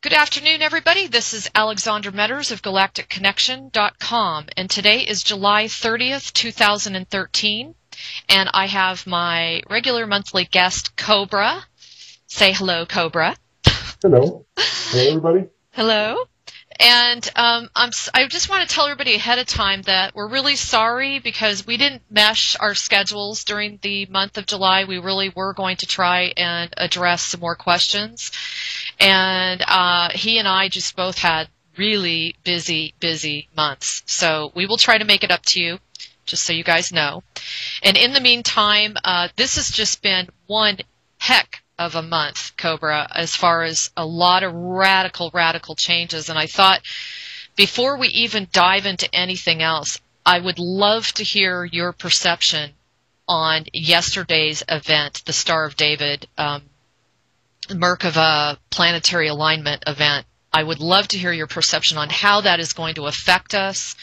Good afternoon, everybody. This is Alexandra Metters of GalacticConnection.com, and today is July 30th, 2013, and I have my regular monthly guest, Cobra. Say hello, Cobra. Hello. Hello, everybody. Hello. And I just want to tell everybody ahead of time that we're really sorry because we didn't mesh our schedules during the month of July. We really were going to try and address some more questions. And he and I just both had really busy months. So we will try to make it up to you, just so you guys know. And in the meantime, this has just been one heck of a month, Cobra, as far as a lot of radical changes. And I thought before we even dive into anything else, I would love to hear your perception on yesterday's event, the Star of David, Merkava planetary alignment event. I would love to hear your perception on how that is going to affect us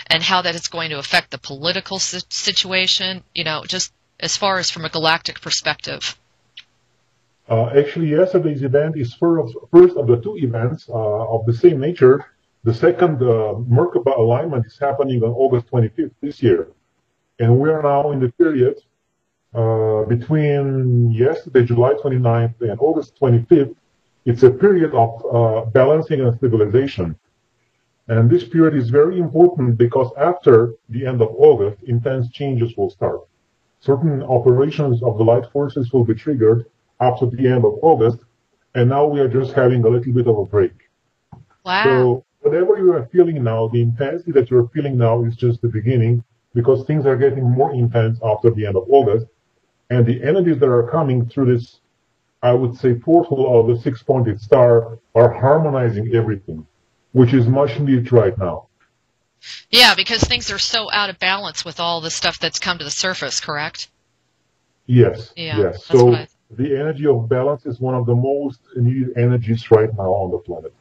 and how that is going to affect the political situation, you know, just as far as from a galactic perspective. Actually, yesterday's event is first of the two events of the same nature. The second Merkaba alignment is happening on August 25th this year. And we are now in the period between yesterday, July 29th, and August 25th. It's a period of balancing and stabilization. And this period is very important because after the end of August, intense changes will start. Certain operations of the light forces will be triggered after the end of August, and now we are just having a little bit of a break. Wow. So whatever you are feeling now, the intensity that you're feeling now is just the beginning, because things are getting more intense after the end of August, and the energies that are coming through this, I would say, portal of the six-pointed star are harmonizing everything, which is much needed right now. Yeah, because things are so out of balance with all the stuff that's come to the surface, correct? Yes, yeah, yes. So the energy of balance is one of the most needed energies right now on the planet.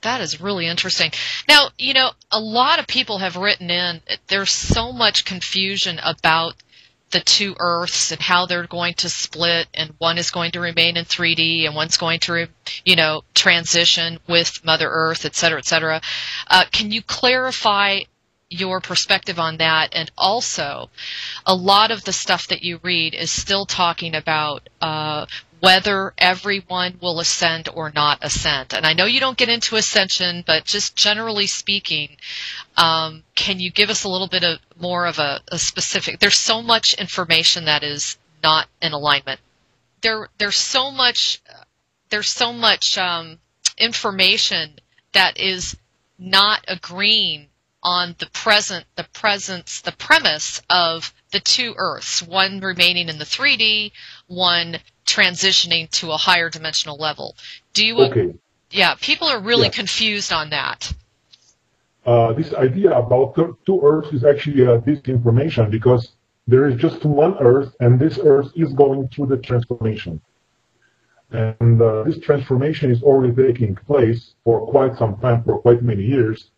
That is really interesting. Now, you know, a lot of people have written in, there's so much confusion about the two Earths and how they're going to split, and one is going to remain in 3D and one's going to, you know, transition with Mother Earth, et cetera, et cetera. Can you clarify your perspective on that? And also, a lot of the stuff that you read is still talking about whether everyone will ascend or not ascend. And I know you don't get into ascension, but just generally speaking, can you give us a little bit of more of a specific? There's so much information that is not in alignment. There's so much information that is not agreeing on the premise of the two Earths, one remaining in the 3D, one transitioning to a higher dimensional level. Okay. Yeah, people are really confused on that. This idea about two Earths is actually disinformation, because there is just one Earth, and this Earth is going through the transformation. And this transformation is already taking place for quite some time, for quite many years.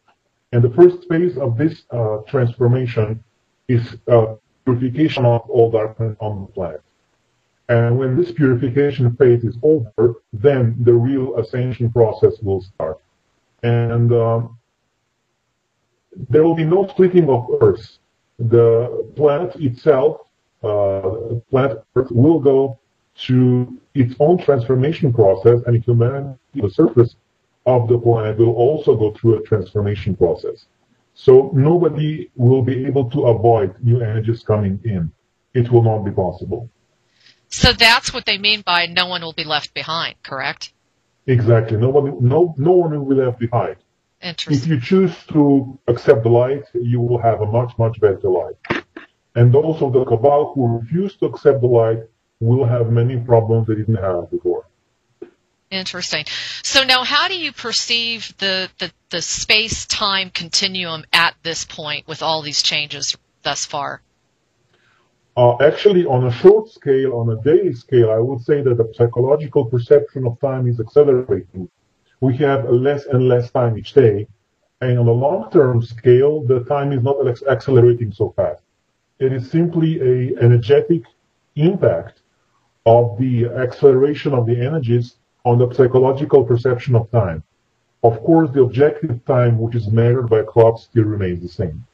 And the first phase of this transformation is purification of all darkness on the planet. And when this purification phase is over, then the real ascension process will start. And there will be no splitting of Earth. The planet itself, planet Earth, will go through its own transformation process, and humanity, the surface of the planet, will also go through a transformation process. So nobody will be able to avoid new energies coming in. It will not be possible. So that's what they mean by no one will be left behind, correct? Exactly. No one will be left behind. Interesting. If you choose to accept the light, you will have a much better life. And those of the Cabal who refuse to accept the light will have many problems they didn't have before. Interesting. So now how do you perceive the space-time continuum at this point with all these changes thus far? Actually, on a short scale, on a daily scale, I would say that the psychological perception of time is accelerating. We have less and less time each day. And on a long-term scale, the time is not accelerating so fast. It is simply an energetic impact of the acceleration of the energies on the psychological perception of time. Of course, the objective time, which is measured by clocks, still remains the same.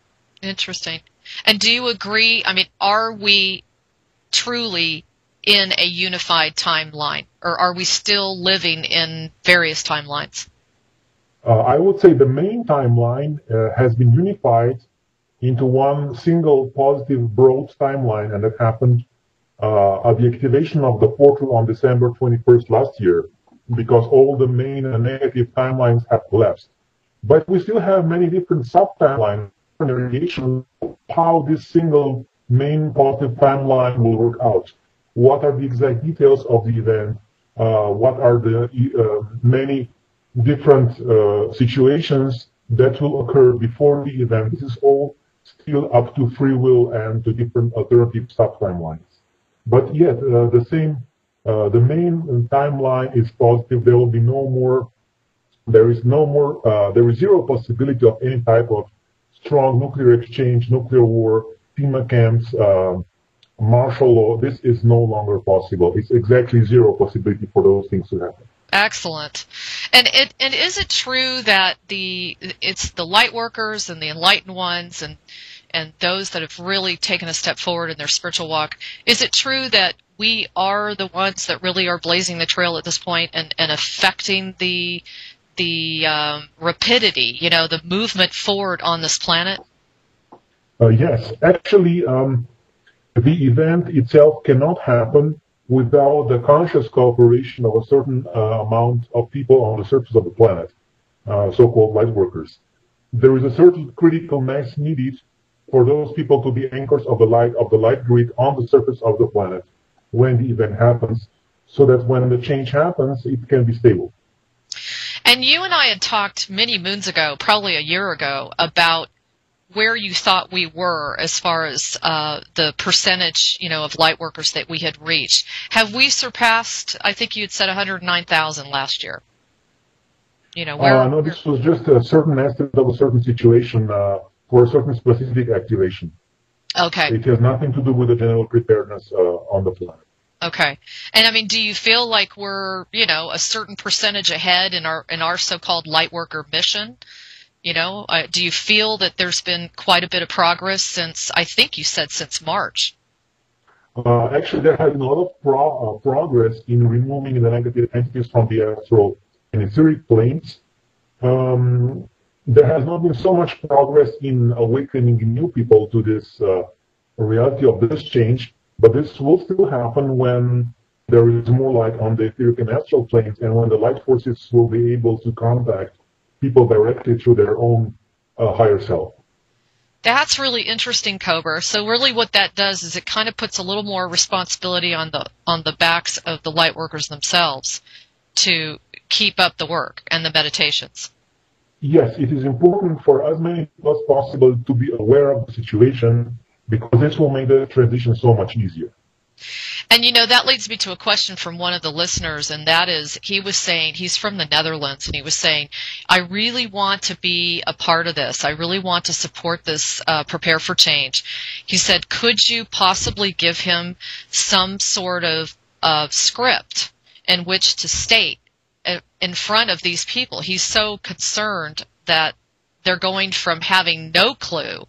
Interesting. And do you agree, I mean, are we truly in a unified timeline, or are we still living in various timelines? I would say the main timeline has been unified into one single positive broad timeline, and that happened at the activation of the portal on December 21st last year, because all the main negative timelines have collapsed. But we still have many different sub-timelines, variations of how this single main positive timeline will work out. What are the exact details of the event? What are the many different situations that will occur before the event? This is all still up to free will and to different alternative sub-timelines. But yet, the main timeline is positive. There will be no more, there is zero possibility of any type of strong nuclear exchange, nuclear war, FEMA camps, martial law. This is no longer possible. It's exactly zero possibility for those things to happen. Excellent. And is it true that it's the light workers and the enlightened ones and those that have really taken a step forward in their spiritual walk, is it true that we are the ones that really are blazing the trail at this point and affecting the rapidity, the movement forward on this planet? Yes. Actually, the event itself cannot happen without the conscious cooperation of a certain amount of people on the surface of the planet, so-called light workers. There is a certain critical mass needed for those people to be anchors of the light grid on the surface of the planet when the event happens, so that when the change happens, it can be stable. And you and I had talked many moons ago, probably a year ago, about where you thought we were as far as the percentage, of light workers that we had reached. Have we surpassed, I think you had said 109,000 last year? No, this was just a certain estimate of a certain situation for a certain specific activation. Okay. It has nothing to do with the general preparedness on the planet. Okay. And I mean, do you feel like we're, a certain percentage ahead in our so-called light worker mission? Do you feel that there's been quite a bit of progress since, I think you said since March? Actually, there has been a lot of progress in removing the negative entities from the astral and etheric planes. There has not been so much progress in awakening new people to this reality of this change, but this will still happen when there is more light on the etheric and astral planes, and when the light forces will be able to contact people directly through their own higher self. That's really interesting, Cobra. So really what that does is it kind of puts a little more responsibility on the backs of the light workers themselves to keep up the work and the meditations. Yes, it is important for as many people as possible to be aware of the situation, because this will make the transition so much easier. And that leads me to a question from one of the listeners, and that is, he was saying, he's from the Netherlands, and he was saying, I really want to be a part of this. I really want to support this, prepare for change. He said, could you possibly give him some sort of script in which to state in front of these people? He's so concerned that they're going from having no clue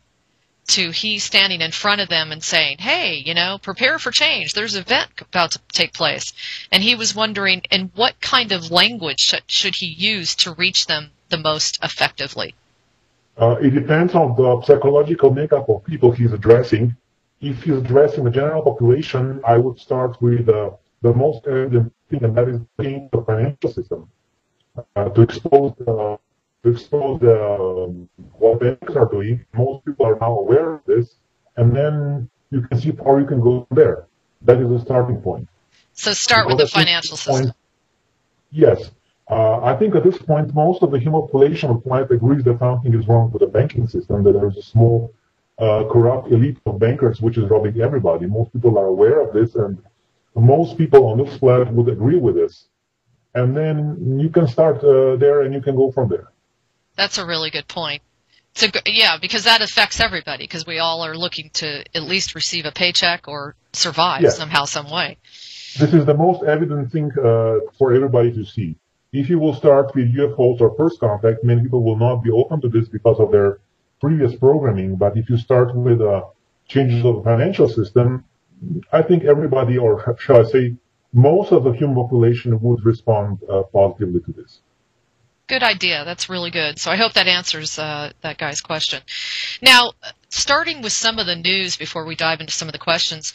to he standing in front of them and saying, hey, prepare for change. There's an event about to take place. And he was wondering, in what kind of language should he use to reach them the most effectively? It depends on the psychological makeup of people he's addressing. If he's addressing the general population, I would start with the most evident thing, and that is the financial system, to expose what banks are doing. Most people are now aware of this, and then you can see how you can go there. That is the starting point. So start with the financial system. Yes. I think at this point, most of the human population of the planet agrees that something is wrong with the banking system, that there is a small, corrupt elite of bankers which is robbing everybody. Most people are aware of this, and most people on this planet would agree with this. And then you can start there, and you can go from there. That's a really good point. So, yeah, because that affects everybody, because we all are looking to at least receive a paycheck or survive somehow, some way. This is the most evident thing for everybody to see. If you will start with UFOs or first contact, many people will not be open to this because of their previous programming. But if you start with changes of the financial system, I think everybody, or shall I say, most of the human population would respond positively to this. Good idea. That's really good. So I hope that answers that guy's question. Now, starting with some of the news before we dive into some of the questions,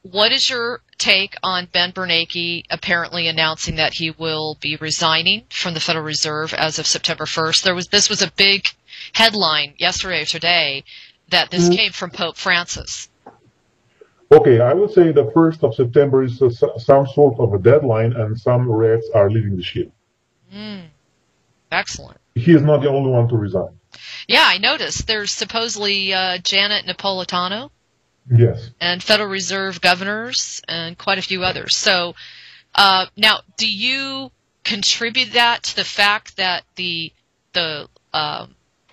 what is your take on Ben Bernanke apparently announcing that he will be resigning from the Federal Reserve as of September 1st? This was a big headline yesterday or today that this came from Pope Francis. Okay, I would say the 1st of September is some sort of a deadline, and some reds are leaving the ship. Excellent. He is not the only one to resign. Yeah, I noticed. There's supposedly Janet Napolitano. Yes. And Federal Reserve governors and quite a few others. So now, do you contribute that to the fact that the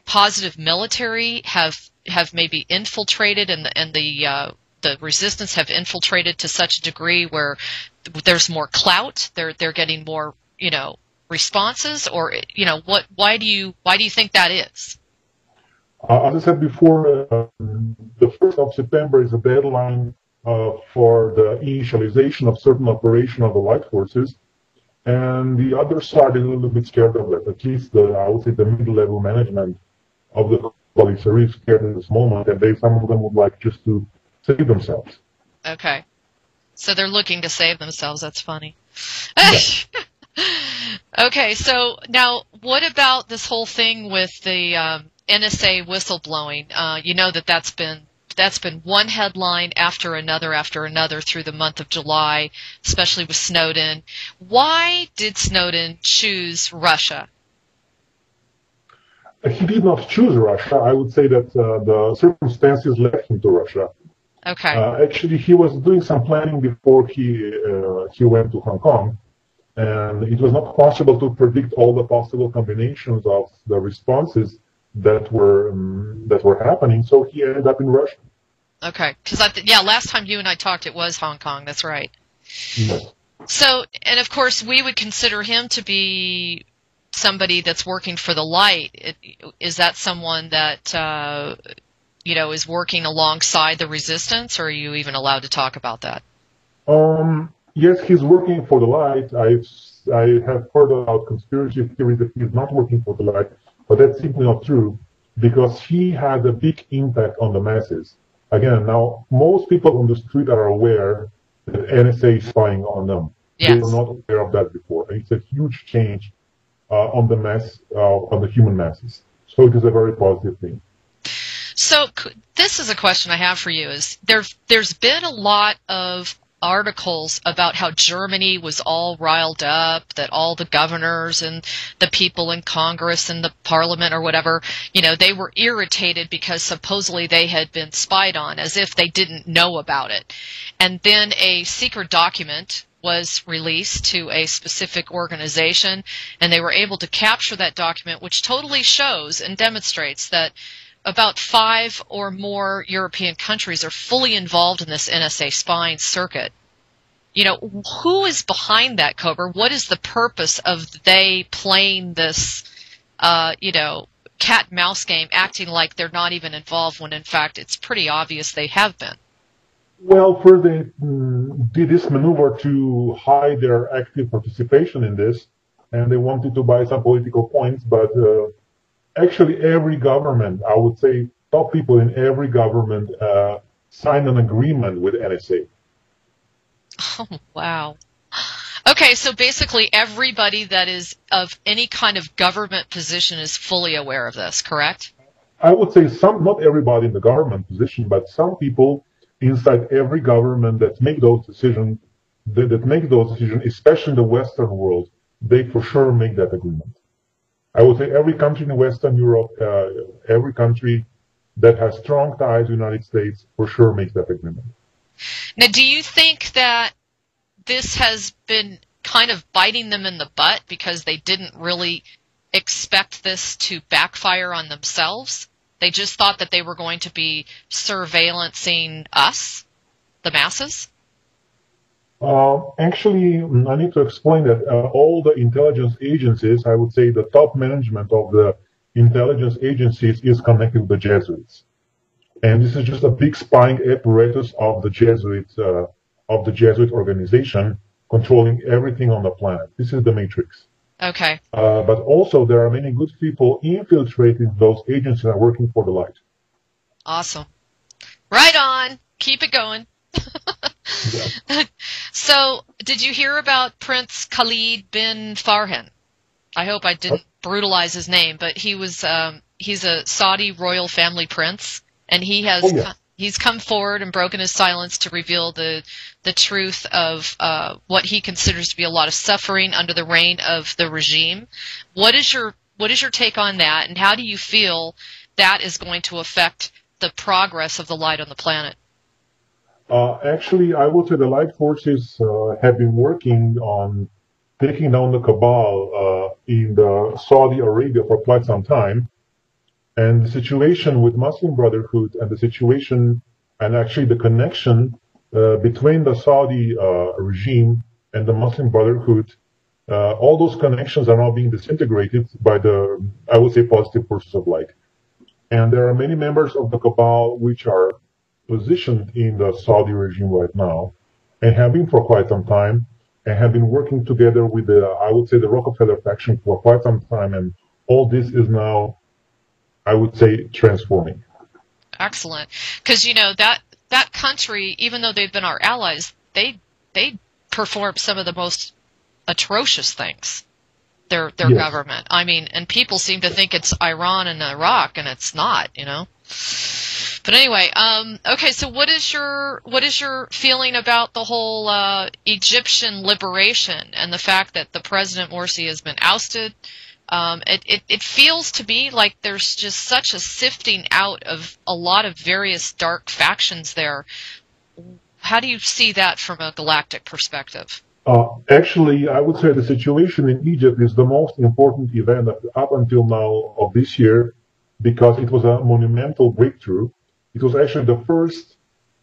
positive military have maybe infiltrated and the resistance have infiltrated to such a degree where there's more clout, they're getting more, responses, or why do you think that is? As I said before, the 1st of September is a deadline for the initialization of certain operation of the light forces, and the other side is a little bit scared of that. At least I would say the mid-level management of the police are really scared at this moment, and some of them would like just to save themselves. Okay. So they're looking to save themselves. That's funny. Yeah. Okay, so now what about this whole thing with the NSA whistleblowing? You know that's been one headline after another through the month of July, especially with Snowden. Why did Snowden choose Russia? He did not choose Russia. I would say that the circumstances led him to Russia. Okay. Actually, he was doing some planning before he went to Hong Kong, and it was not possible to predict all the possible combinations of the responses that were happening. So he ended up in Russia. Okay, because last time you and I talked, it was Hong Kong. That's right. Yes. So, and of course, we would consider him to be somebody that's working for the light. Is that someone that is working alongside the resistance, or are you even allowed to talk about that? Yes, he's working for the light. I have heard about conspiracy theories that he's not working for the light, but that's simply not true, because he has a big impact on the masses. Again, now, most people on the street are aware that NSA is spying on them. Yes. They were not aware of that before. And it's a huge change on the human masses. So it is a very positive thing. So this is a question I have for you. Is there's been a lot of articles about how Germany was all riled up, that all the governors and the people in Congress and the parliament or whatever, they were irritated because supposedly they had been spied on, as if they didn't know about it. And then a secret document was released to a specific organization, and they were able to capture that document, which totally shows and demonstrates that about 5 or more European countries are fully involved in this NSA spying circuit. Who is behind that, Cobra? What is the purpose of they playing this, cat and mouse game, acting like they're not even involved when in fact it's pretty obvious they have been? Well, first they did this maneuver to hide their active participation in this, and they wanted to buy some political points, but actually every government, I would say top people in every government signed an agreement with NSA. Oh, wow. Okay, so basically everybody that is of any kind of government position is fully aware of this, correct? I would say not everybody in the government position, but some people inside every government that make those decisions, especially in the Western world, they for sure make that agreement. I would say every country in Western Europe, every country that has strong ties to the United States for sure makes that agreement. Now, do you think that this has been kind of biting them in the butt because they didn't really expect this to backfire on themselves? They just thought that they were going to be surveillancing us, the masses? Actually, I need to explain that all the intelligence agencies, I would say the top management of the intelligence agencies is connected with the Jesuits. And this is just a big spying apparatus of the Jesuit organization controlling everything on the planet. This is the matrix. Okay. But also there are many good people infiltrating those agencies and working for the light. Awesome. Right on. Keep it going. Yeah. So, did you hear about Prince Khalid bin Farhan? I hope I didn't brutalize his name, but he's a Saudi royal family prince, and he's come forward and broken his silence to reveal the truth of what he considers to be a lot of suffering under the reign of the regime. What is your take on that, and how do you feel that is going to affect the progress of the light on the planet? Actually, I would say the light forces have been working on taking down the cabal in Saudi Arabia for quite some time. And the situation with Muslim Brotherhood and the situation and actually the connection between the Saudi regime and the Muslim Brotherhood, all those connections are now being disintegrated by the, I would say, positive forces of light. And there are many members of the cabal which are positioned in the Saudi regime right now and have been for quite some time and have been working together with the, I would say, the Rockefeller faction for quite some time. And all this is now, I would say, transforming. Excellent. Because, that country, even though they've been our allies, they perform some of the most atrocious things. Their Yes. government. I mean, and people seem to think it's Iran and Iraq, and it's not, But anyway, okay, so what is your feeling about the whole Egyptian liberation and the fact that the President Morsi has been ousted? It feels to me like there's just such a sifting out of a lot of various dark factions there. How do you see that from a galactic perspective? Actually, I would say the situation in Egypt is the most important event up until now of this year because it was a monumental breakthrough. It was actually the first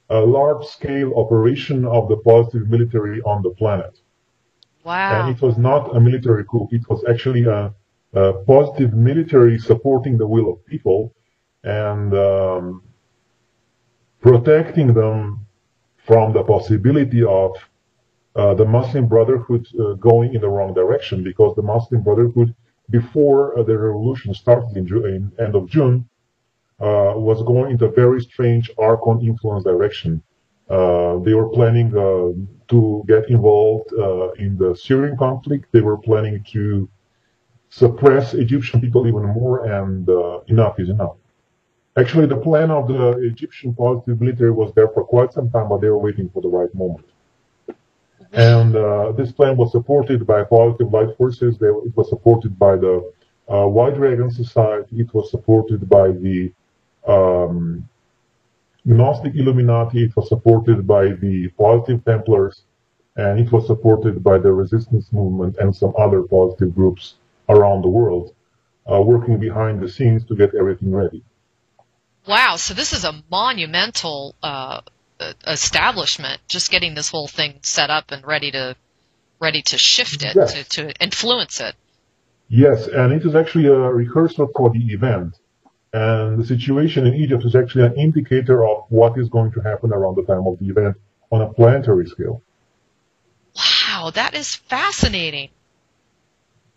large-scale operation of the positive military on the planet. Wow. And it was not a military coup. It was actually a positive military supporting the will of people and protecting them from the possibility of the Muslim Brotherhood going in the wrong direction, because the Muslim Brotherhood, before the revolution started in end of June, was going into a very strange Archon influence direction. They were planning to get involved in the Syrian conflict. They were planning to suppress Egyptian people even more, and enough is enough. Actually, the plan of the Egyptian positive military was there for quite some time, but they were waiting for the right moment. And this plan was supported by positive light forces. It was supported by the White Dragon Society. It was supported by the Gnostic Illuminati. It was supported by the Positive Templars. And it was supported by the Resistance Movement and some other positive groups around the world, working behind the scenes to get everything ready. Wow, so this is a monumental establishment, just getting this whole thing set up and ready to shift it, yes. to influence it. Yes, and it is actually a rehearsal for the event. And the situation in Egypt is actually an indicator of what is going to happen around the time of the event on a planetary scale. Wow, that is fascinating.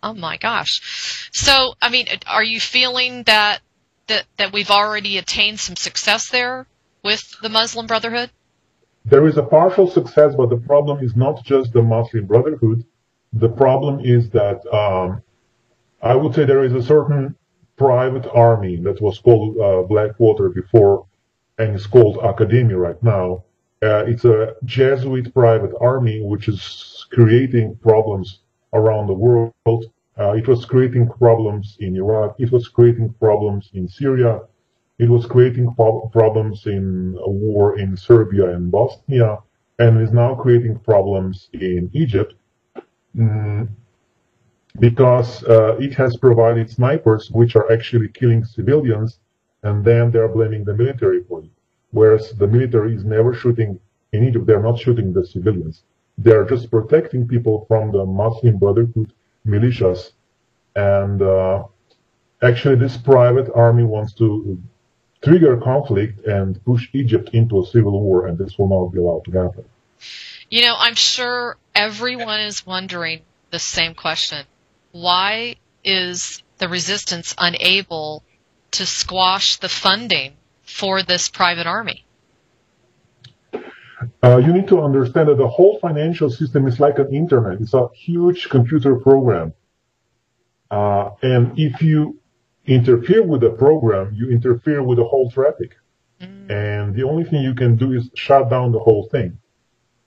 Oh my gosh. So, I mean, are you feeling that we've already attained some success there with the Muslim Brotherhood? There is a partial success, but the problem is not just the Muslim Brotherhood. The problem is that I would say there is a certain private army that was called Blackwater before, and it's called Academia right now. It's a Jesuit private army which is creating problems around the world. It was creating problems in Iraq. It was creating problems in Syria. It was creating problems in a war in Serbia and Bosnia, and is now creating problems in Egypt because it has provided snipers which are actually killing civilians, and then they're blaming the military for it. Whereas the military is never shooting in Egypt. They're not shooting the civilians. They're just protecting people from the Muslim Brotherhood militias. And actually, this private army wants to trigger conflict and push Egypt into a civil war, and this will not be allowed to happen. You know, I'm sure everyone is wondering the same question. Why is the resistance unable to squash the funding for this private army? You need to understand that the whole financial system is like an internet. It's a huge computer program. And if you interfere with the program, you interfere with the whole traffic. And the only thing you can do is shut down the whole thing.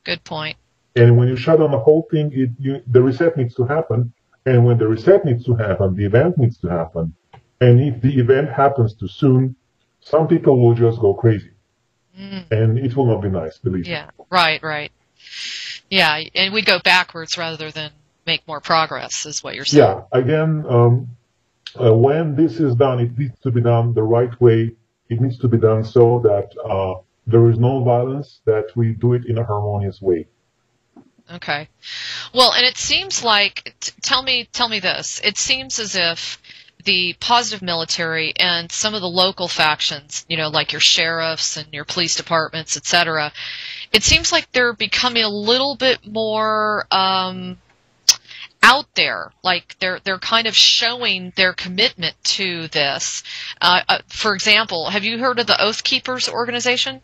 Good point. And when you shut down the whole thing, the reset needs to happen. And when the reset needs to happen, the event needs to happen. And if the event happens too soon, some people will just go crazy. And it will not be nice, believe me. Yeah, right. Yeah, and we go backwards rather than make more progress, is what you're saying. Yeah, again, when this is done, it needs to be done the right way. It needs to be done so that there is no violence, that we do it in a harmonious way. Okay. Well, and it seems like, tell me this, it seems as if the positive military and some of the local factions, you know, like your sheriffs and your police departments, etc., it seems like they're becoming a little bit more out there. Like they're kind of showing their commitment to this. For example, have you heard of the Oath Keepers organization?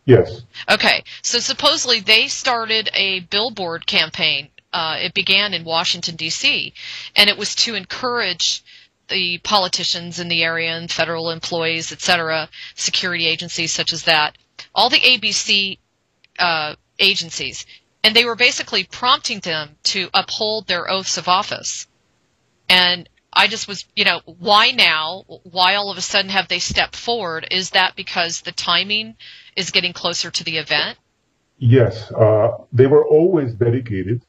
Yes. Okay. So supposedly they started a billboard campaign. It began in Washington, D.C., and it was to encourage the politicians in the area and federal employees, etc., security agencies such as that, all the ABC agencies, and they were basically prompting them to uphold their oaths of office. And I just was, you know, why now? Why all of a sudden have they stepped forward? Is that because the timing is getting closer to the event? Yes. They were always dedicated,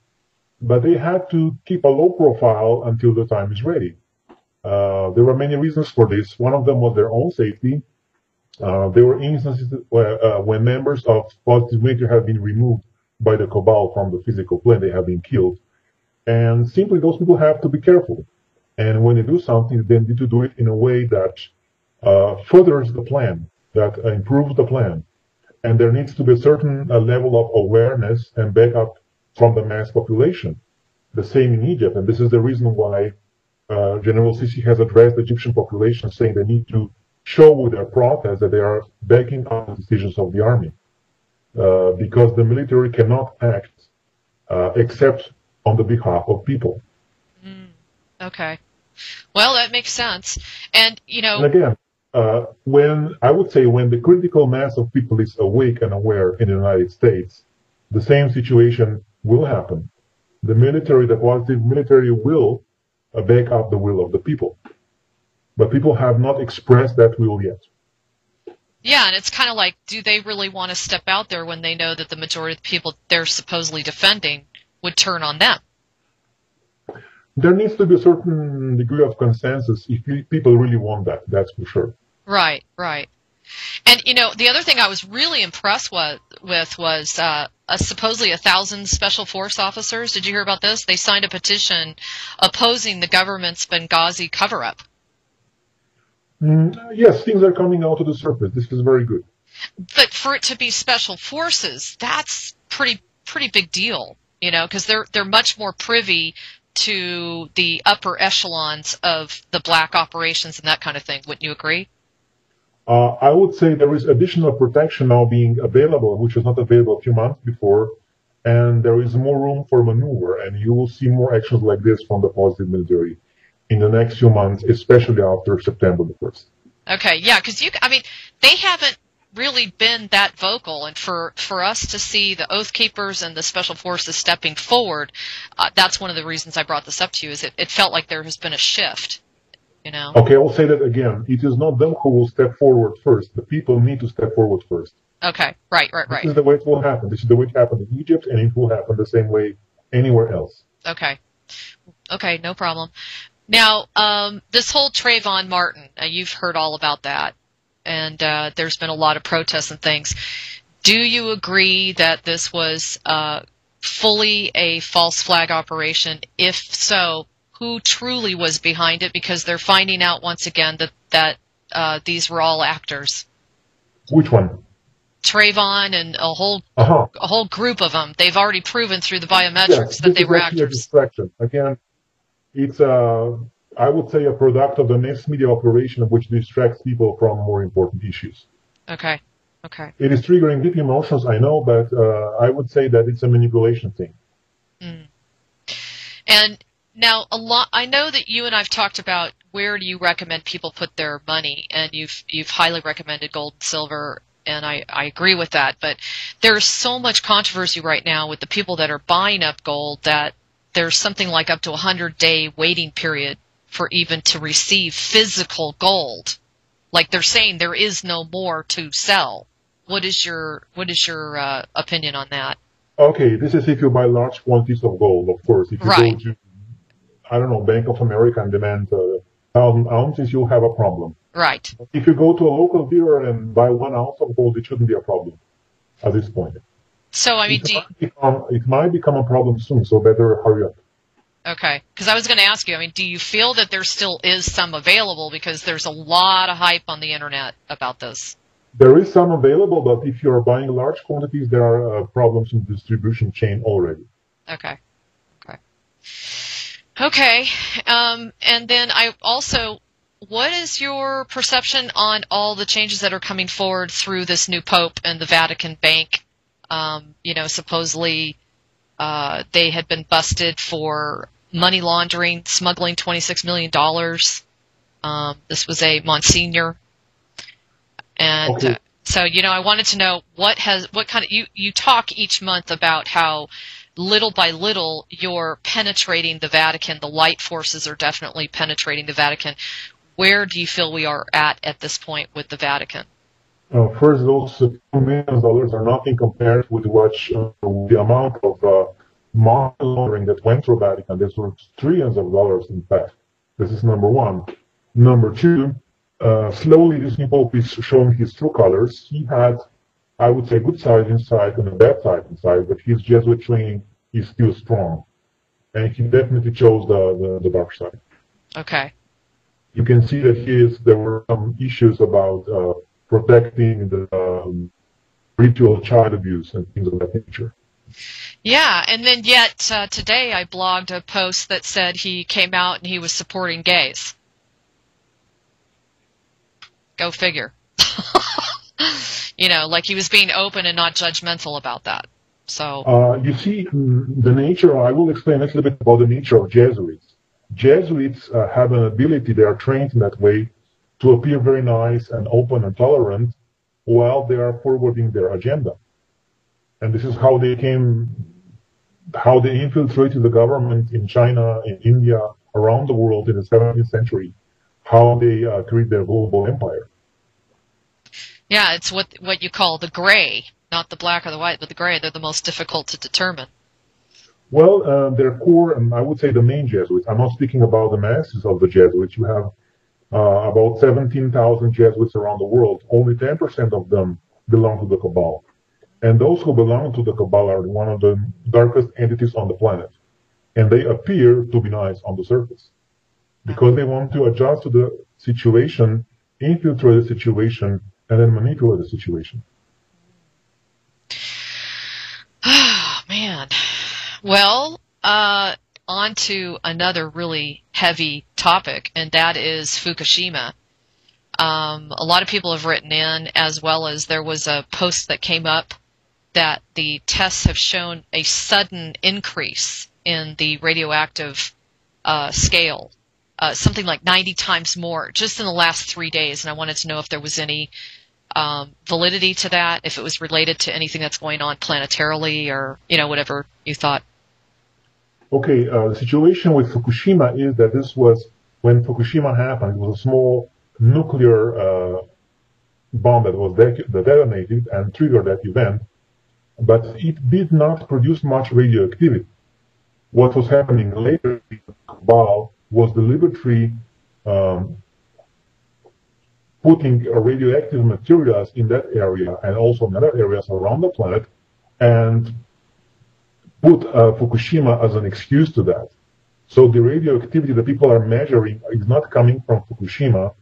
but they had to keep a low profile until the time is ready. There were many reasons for this. One of them was their own safety. There were instances when members of positive military have been removed by the cabal from the physical plane. They have been killed. And simply those people have to be careful. And when they do something, they need to do it in a way that furthers the plan, that improves the plan. And there needs to be a certain level of awareness and backup from the mass population. The same in Egypt, and this is the reason why General Sisi has addressed the Egyptian population, saying they need to show with their protest that they are backing up the decisions of the army, because the military cannot act except on the behalf of people. Okay, well, that makes sense. And you know, and again, when the critical mass of people is awake and aware in the United States, the same situation will happen. The military, the positive military, will back up the will of the people. But people have not expressed that will yet. Yeah, and it's kind of like, do they really want to step out there when they know that the majority of the people they're supposedly defending would turn on them? There needs to be a certain degree of consensus if people really want that, that's for sure. Right. And, you know, the other thing I was really impressed with was supposedly 1,000 special force officers. Did you hear about this? They signed a petition opposing the government's Benghazi cover-up. Yes, things are coming out to the surface. This is very good. But for it to be special forces, that's pretty big deal, you know, because they're much more privy to the upper echelons of the black operations and that kind of thing. Wouldn't you agree? I would say there is additional protection now being available, which was not available a few months before, and there is more room for maneuver, and you will see more actions like this from the positive military in the next few months, especially after September the 1st. Okay, yeah, because they haven't really been that vocal, and for us to see the Oath Keepers and the Special Forces stepping forward, that's one of the reasons I brought this up to you, is it felt like there has been a shift. You know? Okay, I'll say that again. It is not them who will step forward first. The people need to step forward first. Okay, right. This is the way it will happen. This is the way it happened in Egypt, and it will happen the same way anywhere else. Okay, no problem. Now, this whole Trayvon Martin, you've heard all about that, and there's been a lot of protests and things. Do you agree that this was fully a false flag operation? If so, who truly was behind it? Because they're finding out once again that these were all actors. Which one? Trayvon and a whole group of them. They've already proven through the biometrics that they were actors. A distraction. Again, it's I would say a product of the mass media operation which distracts people from more important issues. Okay. It is triggering deep emotions, I know, but I would say that it's a manipulation thing. Mm. And now, I know that you and I've talked about where do you recommend people put their money, and you've highly recommended gold and silver, and I agree with that. But there's so much controversy right now with the people that are buying up gold that there's something like up to 100-day waiting period for even to receive physical gold. Like they're saying there is no more to sell. What is your opinion on that? Okay, this is if you buy large quantities of gold, of course. If you go to, I don't know, Bank of America and demand 1,000 ounces, you'll have a problem. Right. If you go to a local dealer and buy 1 ounce of gold, it shouldn't be a problem at this point. So, I mean, it might become a problem soon, so better hurry up. Okay, because I was going to ask you, I mean, do you feel that there still is some available? Because there's a lot of hype on the internet about this. There is some available, but if you're buying large quantities, there are problems in the distribution chain already. Okay. And then what is your perception on all the changes that are coming forward through this new Pope and the Vatican Bank? Supposedly they had been busted for money laundering, smuggling $26 million. This was a Monsignor. And okay. So, I wanted to know what kind of, you talk each month about how little by little you're penetrating the Vatican. The light forces are definitely penetrating the Vatican. Where do you feel we are at this point with the Vatican? First, those $2 million are nothing compared with the amount of money laundering that went through Vatican. This was trillions of dollars, in fact. This is number one. Number two, slowly this new Pope is showing his true colors. He had, I would say, good side inside and a bad side inside, but his Jesuit training is still strong. And he definitely chose the dark side. Okay. You can see that there were some issues about protecting the ritual child abuse and things of that nature. Yeah, and then yet today I blogged a post that said he came out and he was supporting gays. Go figure. Like he was being open and not judgmental about that. So you see, the nature, I will explain a little bit about the nature of Jesuits. Jesuits have an ability, they are trained in that way, to appear very nice and open and tolerant while they are forwarding their agenda. And this is how they infiltrated the government in China, in India, around the world in the 17th century, how they create their global empire. Yeah, it's what you call the gray, not the black or the white, but the gray. They're the most difficult to determine. Well, their core, and I would say the main Jesuits, I'm not speaking about the masses of the Jesuits. You have about 17,000 Jesuits around the world. Only 10% of them belong to the Cabal. And those who belong to the Cabal are one of the darkest entities on the planet. And they appear to be nice on the surface. Because they want to adjust to the situation, infiltrate the situation, and then manipulate the situation. Oh, man. Well, on to another really heavy topic, and that is Fukushima. A lot of people have written in, as well as there was a post that came up that the tests have shown a sudden increase in the radioactive scale, something like 90 times more, just in the last 3 days. And I wanted to know if there was any validity to that, if it was related to anything that's going on planetarily or, whatever you thought. Okay, the situation with Fukushima is that this was, when Fukushima happened, it was a small nuclear bomb that was detonated and triggered that event, but it did not produce much radioactivity. What was happening later in Cabal was deliberately putting radioactive materials in that area and also in other areas around the planet and put Fukushima as an excuse to that. So the radioactivity that people are measuring is not coming from Fukushima.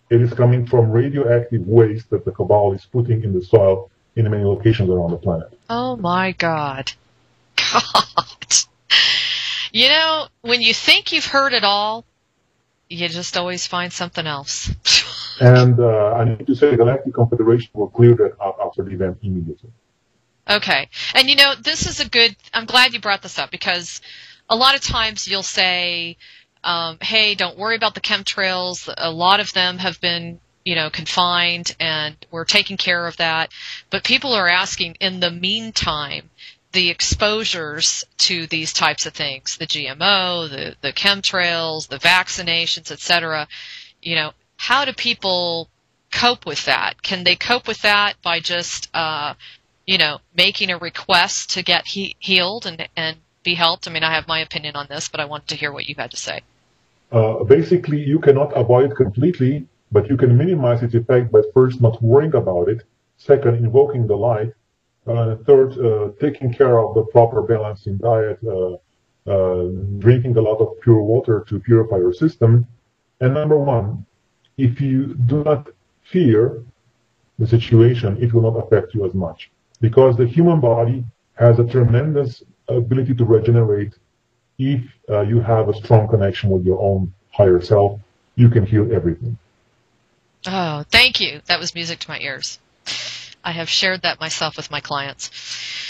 It is coming from radioactive waste that the cabal is putting in the soil in many locations around the planet. Oh, my God. God. You know, when you think you've heard it all, you just always find something else. And I need to say the Galactic Confederation will clear that up after the event immediately. Okay. And, you know, this is a good – I'm glad you brought this up because a lot of times you'll say, hey, don't worry about the chemtrails. A lot of them have been, you know, confined and we're taking care of that. But people are asking, in the meantime, the exposures to these types of things, the GMO, the chemtrails, the vaccinations, etc., you know, how do people cope with that? Can they cope with that by just, you know, making a request to get healed and be helped? I mean, I have my opinion on this, but I wanted to hear what you had to say. Basically, you cannot avoid it completely, but you can minimize its effect by first not worrying about it, second, invoking the light, third, taking care of the proper balance in diet, drinking a lot of pure water to purify your system. And number one, if you do not fear the situation, it will not affect you as much. Because the human body has a tremendous ability to regenerate. If you have a strong connection with your own higher self, you can heal everything. Oh, thank you. That was music to my ears. I have shared that myself with my clients.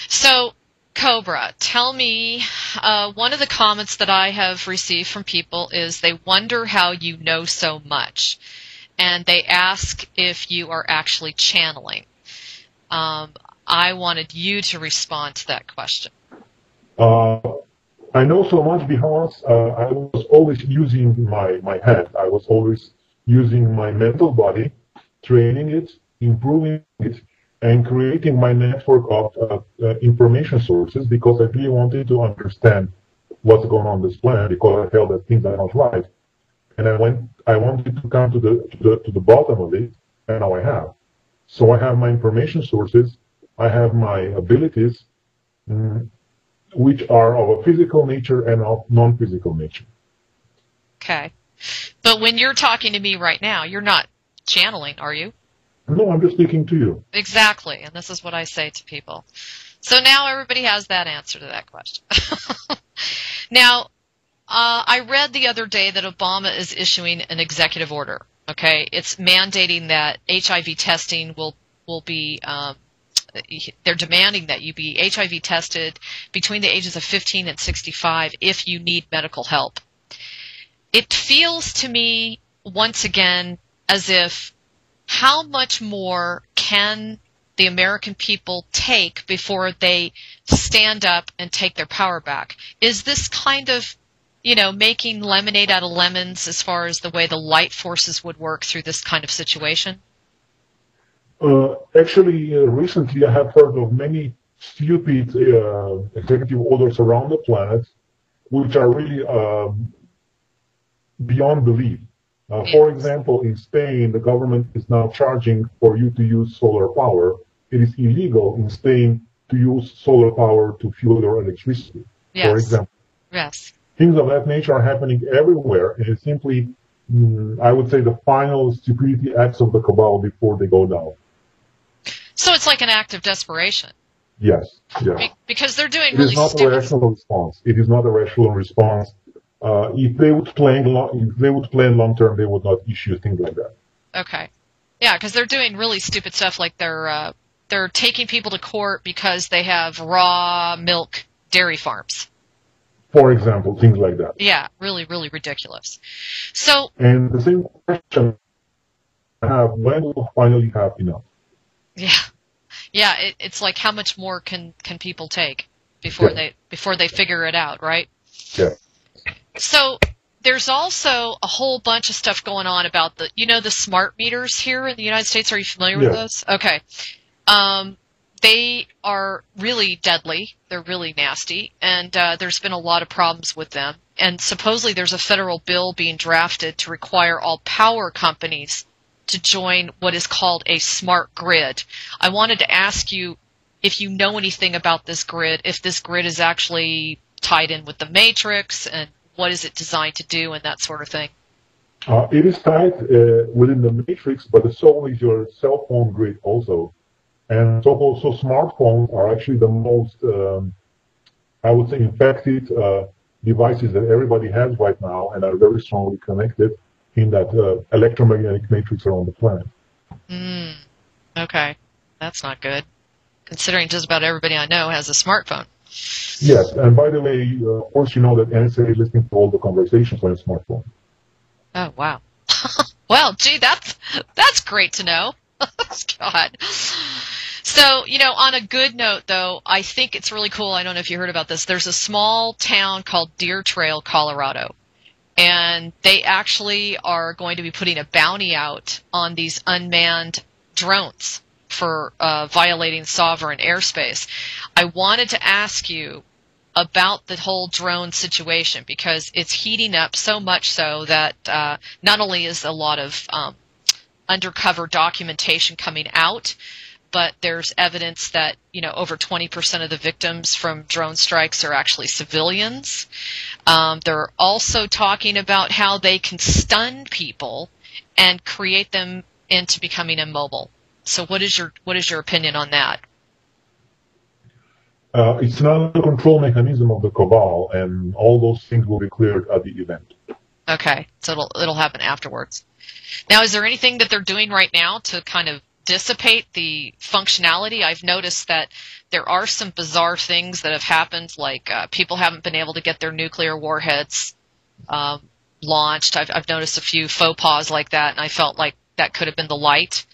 So, Cobra, tell me, one of the comments that I have received from people is they wonder how you know so much. And they ask if you are actually channeling. I wanted you to respond to that question. I know so much because I was always using my head. I was always using my mental body, training it, improving it, and creating my network of information sources because I really wanted to understand what's going on this planet because I felt that things are not right. And I wanted to come to the bottom of it, and now I have. So I have my information sources, I have my abilities, which are of a physical nature and of non-physical nature. Okay. But when you're talking to me right now, you're not channeling, are you? No, I'm just speaking to you. Exactly, and this is what I say to people. So now everybody has that answer to that question. Now, I read the other day that Obama is issuing an executive order. Okay, it's mandating that HIV testing will be. They're demanding that you be HIV tested between the ages of 15 and 65 if you need medical help. It feels to me once again as if how much more can the American people take before they stand up and take their power back? Is this kind of, you know, making lemonade out of lemons as far as the way the light forces would work through this kind of situation? Actually, recently I have heard of many stupid executive orders around the planet which are really beyond belief. For example, in Spain, the government is now charging for you to use solar power. It is illegal in Spain to use solar power to fuel your electricity, Yes. for example. Yes. Things of that nature are happening everywhere, and it's simply, I would say, the final stupidity acts of the cabal before they go down. So it's like an act of desperation. Yes, yes. Because they're doing It really is not stupid. a rational response. It is not a rational response. If they would plan long term, they would not issue things like that. Okay. Yeah, because they're doing really stupid stuff like they're taking people to court because they have raw milk dairy farms. For example, things like that. Yeah, really, really ridiculous. So. And the same question I have: when will we finally have enough? Yeah, yeah. It's like how much more can people take before they figure it out, right? Yeah. So there's also a whole bunch of stuff going on about the smart meters here in the United States. Are you familiar with those? Okay. They are really deadly. They're really nasty, and there's been a lot of problems with them. And supposedly there's a federal bill being drafted to require all power companies to join what is called a smart grid. I wanted to ask you if you know anything about this grid, if this grid is actually tied in with the matrix, and what is it designed to do, and that sort of thing. It is tied within the matrix, but so is your cell phone grid also. And so also smartphones are actually the most, I would say, infected devices that everybody has right now and are very strongly connected in that electromagnetic matrix around the planet. Okay. That's not good, considering just about everybody I know has a smartphone. Yes, and by the way, of course, you know that NSA is listening to all the conversations on a smartphone. Oh, wow. Well, gee, that's great to know. God. So, you know, on a good note, though, I think it's really cool. I don't know if you heard about this. There's a small town called Deer Trail, Colorado, and they actually are going to be putting a bounty out on these unmanned drones for violating sovereign airspace. I wanted to ask you about the whole drone situation, because it's heating up so much so that not only is a lot of undercover documentation coming out, but there's evidence that, you know, over 20% of the victims from drone strikes are actually civilians. They're also talking about how they can stun people and create them into becoming immobile. So what is your opinion on that? It's not a control mechanism of the cabal, and all those things will be cleared at the event. Okay, so it'll happen afterwards. Now, is there anything that they're doing right now to kind of dissipate the functionality? I've noticed that there are some bizarre things that have happened, like people haven't been able to get their nuclear warheads launched. I've noticed a few faux pas like that, and I felt like that could have been the light.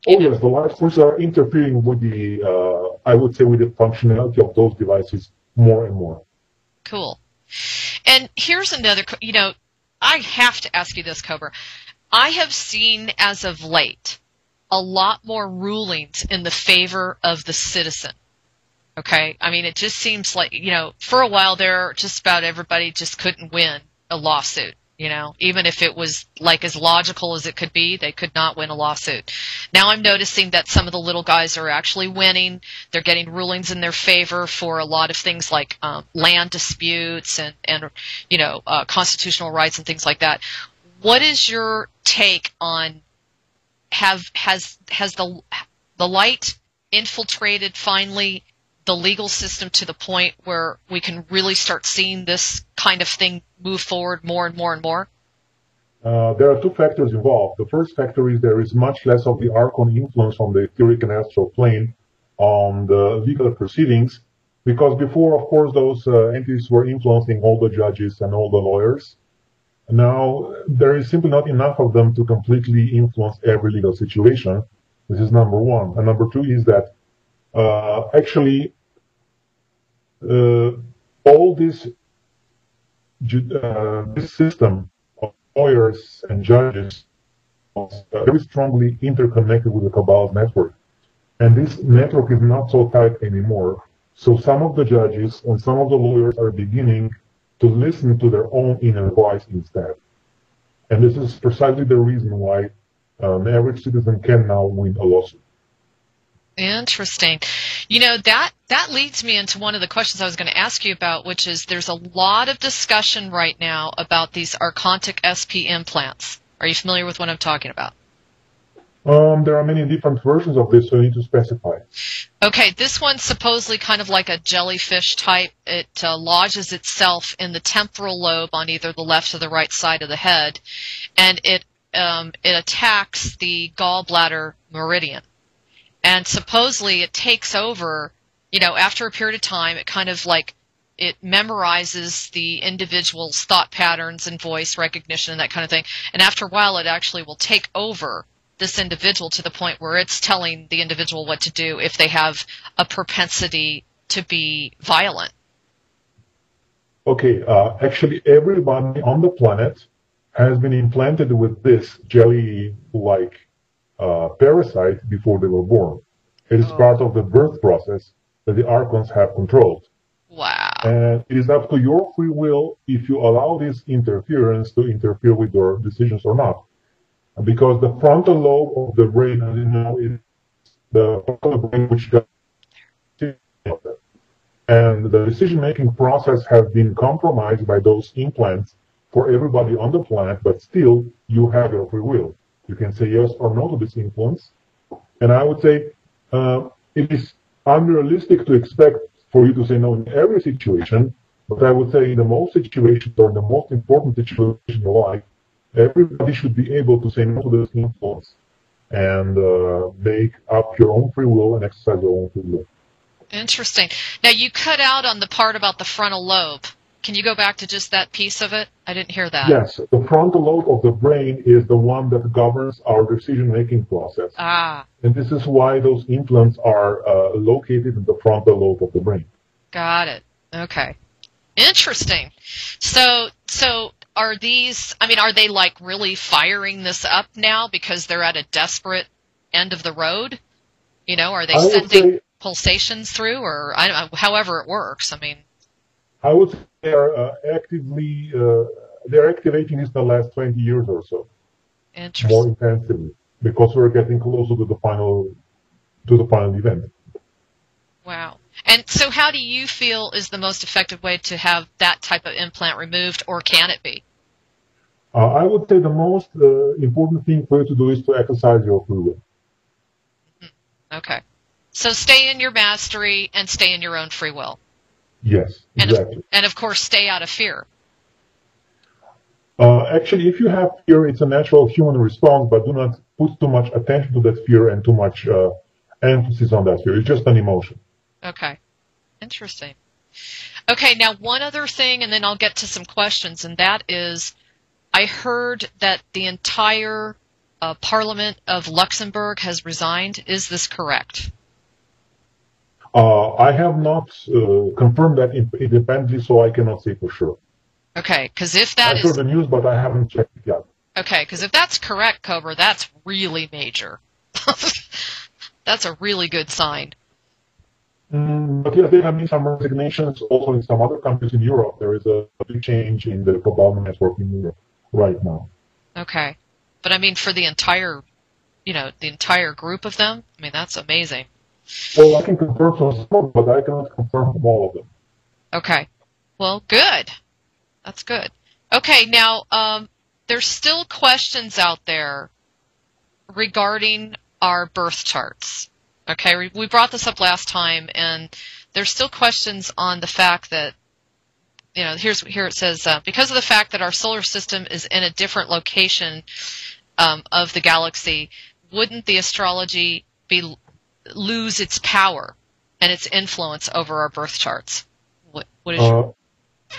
Oh, yes, the light sources are interfering with the, I would say, with the functionality of those devices more and more. Cool. And here's another, you know, I have to ask you this, Cobra. I have seen, as of late, a lot more rulings in the favor of the citizen. Okay? I mean, it just seems like, you know, for a while there, just about everybody just couldn't win a lawsuit. You know, even if it was like as logical as it could be, they could not win a lawsuit. Now I'm noticing that some of the little guys are actually winning. They're getting rulings in their favor for a lot of things like land disputes and you know, constitutional rights and things like that. What is your take on has the light infiltrated finally the legal system to the point where we can really start seeing this kind of thing move forward more and more and more? There are two factors involved. The first factor is there is much less of the Archon influence from the etheric and astral plane on the legal proceedings, because before, of course, those entities were influencing all the judges and all the lawyers. Now, there is simply not enough of them to completely influence every legal situation. This is number one. And number two is that actually, all this system of lawyers and judges is very strongly interconnected with the Cabal's network. And this network is not so tight anymore. So some of the judges and some of the lawyers are beginning to listen to their own inner voice instead. And this is precisely the reason why an average citizen can now win a lawsuit. Interesting. You know, that leads me into one of the questions I was going to ask you about, which is there's a lot of discussion right now about these Archontic SP implants. Are you familiar with what I'm talking about? There are many different versions of this, so you need to specify. Okay, this one's supposedly kind of like a jellyfish type. It lodges itself in the temporal lobe on either the left or the right side of the head, and it attacks the gallbladder meridian. And supposedly it takes over, you know, after a period of time, it kind of like, it memorizes the individual's thought patterns and voice recognition and that kind of thing. And after a while, it actually will take over this individual to the point where it's telling the individual what to do if they have a propensity to be violent. Okay, actually everybody on the planet has been implanted with this jelly-like parasite before they were born. It is part of the birth process that the Archons have controlled. Wow. And it is up to your free will if you allow this interference to interfere with your decisions or not. Because the frontal lobe of the brain, as you know, is the part of the brain which of that. And the decision-making process has been compromised by those implants for everybody on the planet, but still you have your free will. You can say yes or no to this influence. And I would say it is unrealistic to expect for you to say no in every situation, but I would say in the most situations or in the most important situation in your life, everybody should be able to say no to this influence and make up your own free will and exercise your own free will. Interesting. Now, you cut out on the part about the frontal lobe. Can you go back to just that piece of it? I didn't hear that. Yes, the frontal lobe of the brain is the one that governs our decision-making process. Ah. And this is why those implants are located in the frontal lobe of the brain. Got it. Okay. Interesting. So are these, I mean, are they like really firing this up now because they're at a desperate end of the road? You know, are they sending pulsations through, or I don't know, however it works? I mean, I would say they are actively, they're activating this the last 20 years or so. Interesting. More intensively, because we're getting closer to the final event. Wow. And so how do you feel is the most effective way to have that type of implant removed, or can it be? I would say the most important thing for you to do is to exercise your free will. Okay. So stay in your mastery and stay in your own free will. Yes, exactly. And of course, stay out of fear. Actually, if you have fear, it's a natural human response, but do not put too much attention to that fear and too much emphasis on that fear. It's just an emotion. Okay. Interesting. Okay, now one other thing, and then I'll get to some questions, and that is, I heard that the entire Parliament of Luxembourg has resigned. Is this correct? I have not confirmed that independently, so I cannot say for sure. Okay, because if that I heard the news, but I haven't checked it yet. Okay, because if that's correct, Cobra, that's really major. That's a really good sign. But yes, there have been some resignations also in some other countries in Europe. There is a big change in the global network in Europe right now. Okay. But I mean, for the entire, the entire group of them, I mean, that's amazing. Well, I can confirm some, but I cannot confirm all of them. Okay. Well, good. That's good. Okay, now, there's still questions out there regarding our birth charts. Okay, we brought this up last time, and there's still questions on the fact that, here it says, because of the fact that our solar system is in a different location of the galaxy, wouldn't the astrology lose its power and its influence over our birth charts? What is your...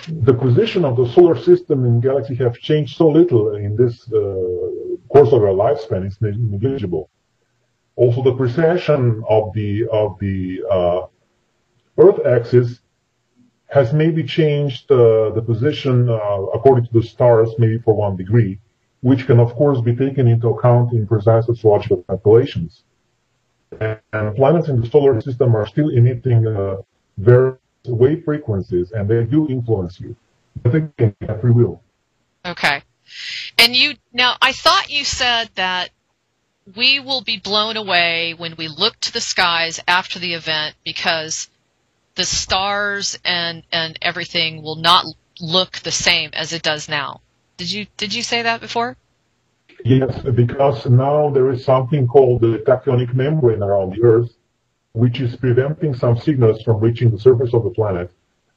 The position of the solar system in galaxy have changed so little in this course of our lifespan, it's negligible. Also, the precession of the Earth axis has maybe changed the position according to the stars, maybe for 1 degree, which can, of course, be taken into account in precise astrological calculations. And planets in the solar system are still emitting various wave frequencies, and they do influence you. But again, you have free will. Okay. And now, I thought you said that we will be blown away when we look to the skies after the event because the stars and everything will not look the same as it does now. Did you say that before? Yes, because now there is something called the tachyonic membrane around the Earth, which is preventing some signals from reaching the surface of the planet.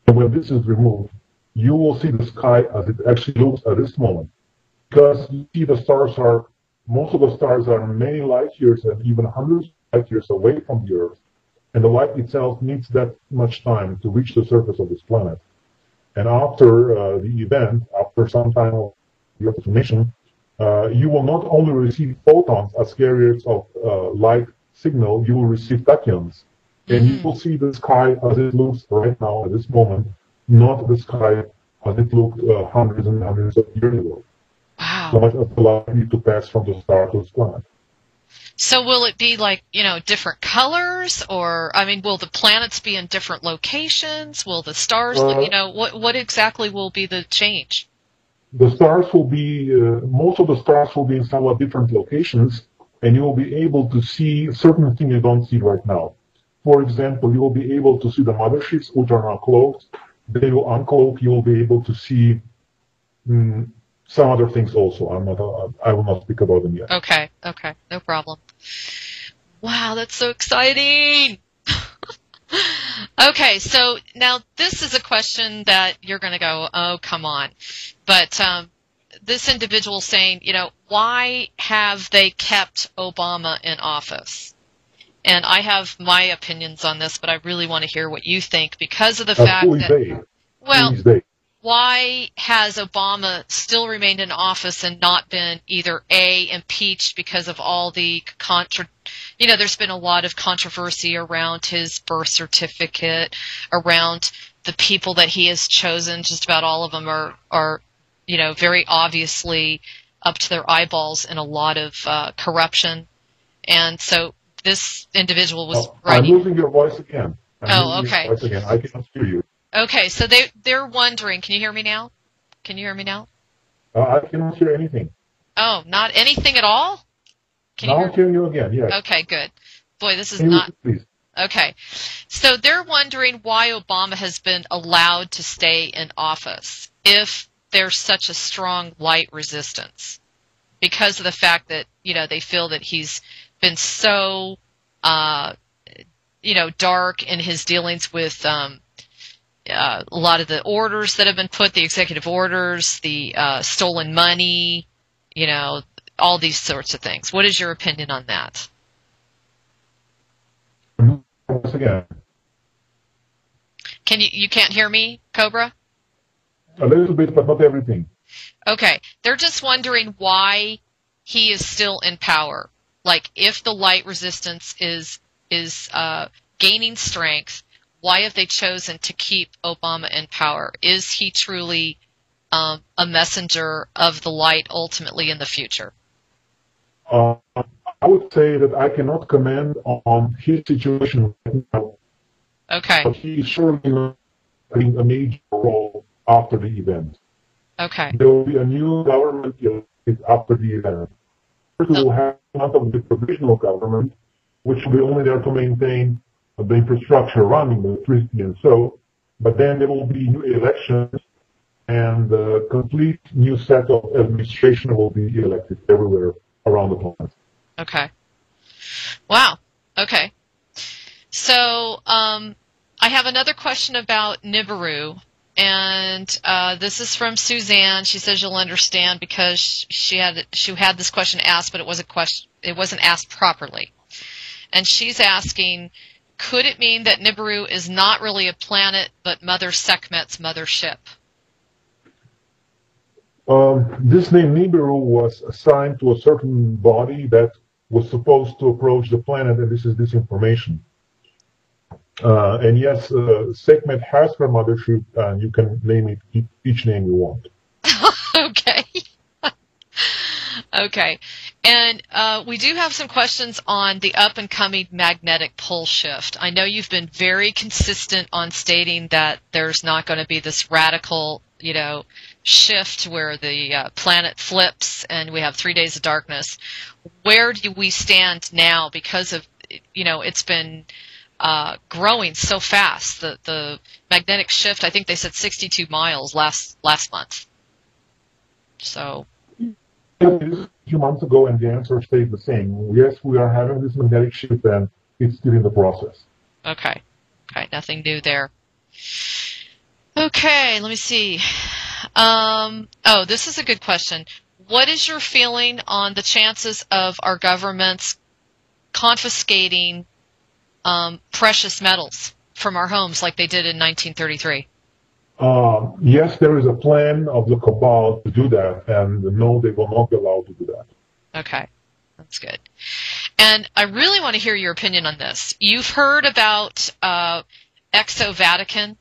And when this is removed, you will see the sky as it actually looks at this moment. Because you see most of the stars are many light years and even hundreds of light years away from the Earth. And the light itself needs that much time to reach the surface of this planet. And after the event, after some time of the Earth's formation, you will not only receive photons as carriers of light signal, you will receive tachyons. And you will see the sky as it looks right now at this moment, not the sky as it looked hundreds and hundreds of years ago. Wow. So much of the light need to pass from the star to the planet. So will it be like, different colors, or, will the planets be in different locations? Will the stars, what exactly will be the change? The stars will be, most of the stars will be in somewhat different locations, and you will be able to see certain things you don't see right now. for example, you will be able to see the motherships, which are now closed. Then you uncloak, you will be able to see some other things also. I will not speak about them yet. Okay, no problem. Wow, that's so exciting. Okay, so now this is a question that you're going to go, oh, come on. But this individual saying, why have they kept Obama in office? And I have my opinions on this, but I really want to hear what you think because of the fact that, why has Obama still remained in office and not been either A, impeached because of all the there's been a lot of controversy around his birth certificate, around the people that he has chosen. Just about all of them are very obviously up to their eyeballs in a lot of corruption. And so this individual was writing. I'm losing your voice again. Okay. I cannot hear you. Okay, so they're wondering. Can you hear me now? I cannot hear anything. Oh, not anything at all? Now I'm hearing you again, yes. Okay, good. Boy, this is Can you not... please? Okay. So they're wondering why Obama has been allowed to stay in office if there's such a strong light resistance. Because of the fact that, they feel that he's been so, dark in his dealings with a lot of the orders that have been put, the executive orders, the stolen money, all these sorts of things. What is your opinion on that? Once again. You can't hear me, Cobra? A little bit, but not everything. Okay. They're just wondering why he is still in power. Like, if the light resistance is gaining strength, why have they chosen to keep Obama in power? Is he truly a messenger of the light ultimately in the future? I would say that I cannot comment on his situation right now. Okay. But he's surely playing a major role after the event. Okay. There will be a new government after the event. First, we will have the provisional government, which will be only there to maintain the infrastructure running, the electricity and so. But then there will be new elections, and a complete new set of administration will be elected everywhere around the planet. Okay. Wow. Okay. So I have another question about Nibiru, and this is from Suzanne. She says you'll understand because she had this question asked, but it wasn't asked properly. And she's asking, could it mean that Nibiru is not really a planet, but Mother Sekhmet's mothership? This name Nibiru was assigned to a certain body that was supposed to approach the planet, and this is disinformation. And yes, Sekhmet has her mothership, and you can name it each name you want. Okay. Okay. And we do have some questions on the up-and-coming magnetic pole shift. I know you've been very consistent on stating that there's not going to be this radical, shift where the planet flips and we have 3 days of darkness. Where do we stand now because of, it's been growing so fast? The magnetic shift, I think they said 62 miles last month. So... A few months ago, and the answer stayed the same. Yes, we are having this magnetic shift, and it's still in the process. Okay. Okay, nothing new there. Okay, let me see. This is a good question. What is your feeling on the chances of our governments confiscating precious metals from our homes like they did in 1933? Yes, there is a plan of the cabal to do that, and no, they will not be allowed to do that. Okay, that's good. And I really want to hear your opinion on this. You've heard about Exo-Vatican.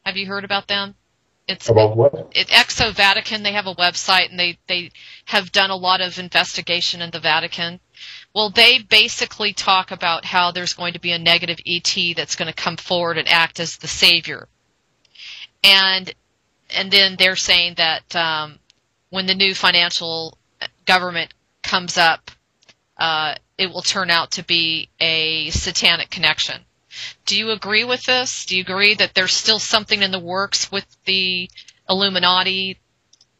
Have you heard about them? About what? Exo-Vatican, they have a website, and they have done a lot of investigation in the Vatican. Well, they basically talk about how there's going to be a negative ET that's going to come forward and act as the savior. And then they're saying that when the new financial government comes up, it will turn out to be a satanic connection. Do you agree with this? Do you agree that there's still something in the works with the Illuminati